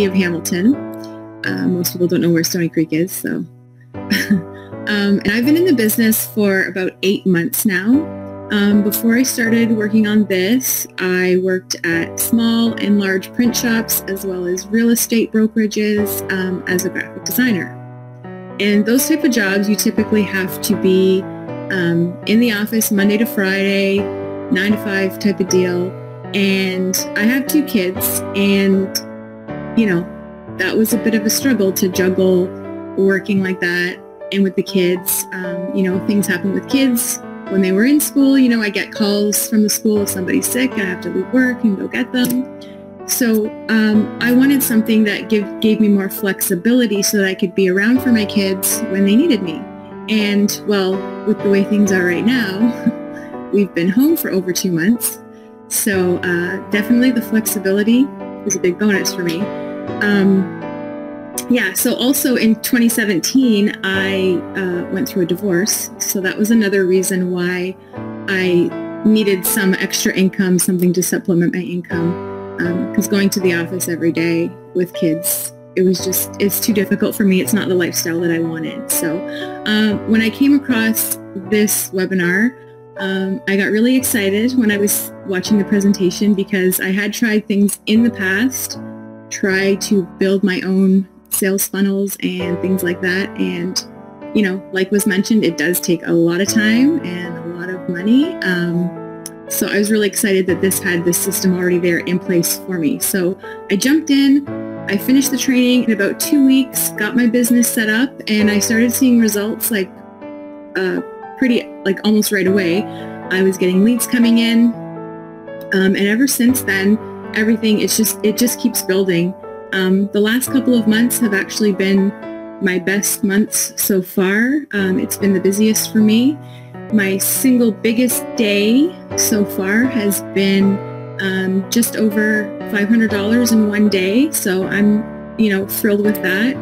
of Hamilton. Most people don't know where Stony Creek is, so. And I've been in the business for about 8 months now. Before I started working on this, I worked at small and large print shops as well as real estate brokerages as a graphic designer. And those type of jobs, you typically have to be in the office Monday to Friday, 9 to 5 type of deal. And I have 2 kids, and, that was a bit of a struggle to juggle working like that and with the kids. Things happen with kids. When they were in school, I get calls from the school if somebody's sick, I have to leave work and go get them. So I wanted something that gave me more flexibility so that I could be around for my kids when they needed me. And, well, with the way things are right now, we've been home for over 2 months. So definitely the flexibility was a big bonus for me. So also in 2017, I went through a divorce. So that was another reason why I needed some extra income, something to supplement my income. Because going to the office every day with kids, it's too difficult for me. It's not the lifestyle that I wanted. So when I came across this webinar, I got really excited when I was watching the presentation because I had tried things in the past, tried to build my own sales funnels and things like that. And, like was mentioned, it does take a lot of time and a lot of money. So I was really excited that this had this system already there in place for me. So I jumped in, I finished the training in about 2 weeks, got my business set up, and I started seeing results almost right away. I was getting leads coming in. And ever since then, everything, it just keeps building. The last couple of months have actually been my best months so far. It's been the busiest for me. My single biggest day so far has been just over $500 in one day. So I'm, thrilled with that.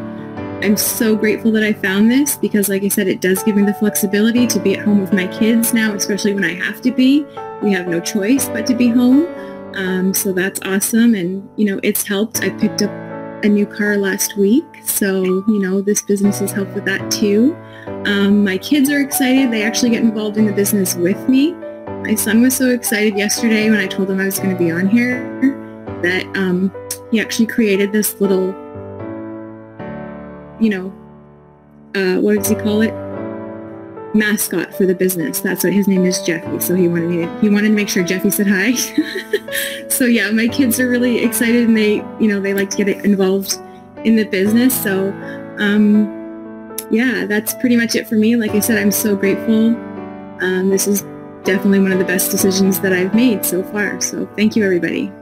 I'm so grateful that I found this because, like I said, it does give me the flexibility to be at home with my kids now, especially when I have to be. We have no choice but to be home. So that's awesome. And, it's helped. I picked up a new car last week. So, this business has helped with that too. My kids are excited. They actually get involved in the business with me. My son was so excited yesterday when I told him I was going to be on here that he actually created this little, what does he call it? Mascot for the business. That's what his name is, Jeffy. So he wanted to make sure Jeffy said hi. So yeah, my kids are really excited, and they like to get involved in the business. So that's pretty much it for me. Like I said, I'm so grateful. This is definitely one of the best decisions that I've made so far. So thank you, everybody.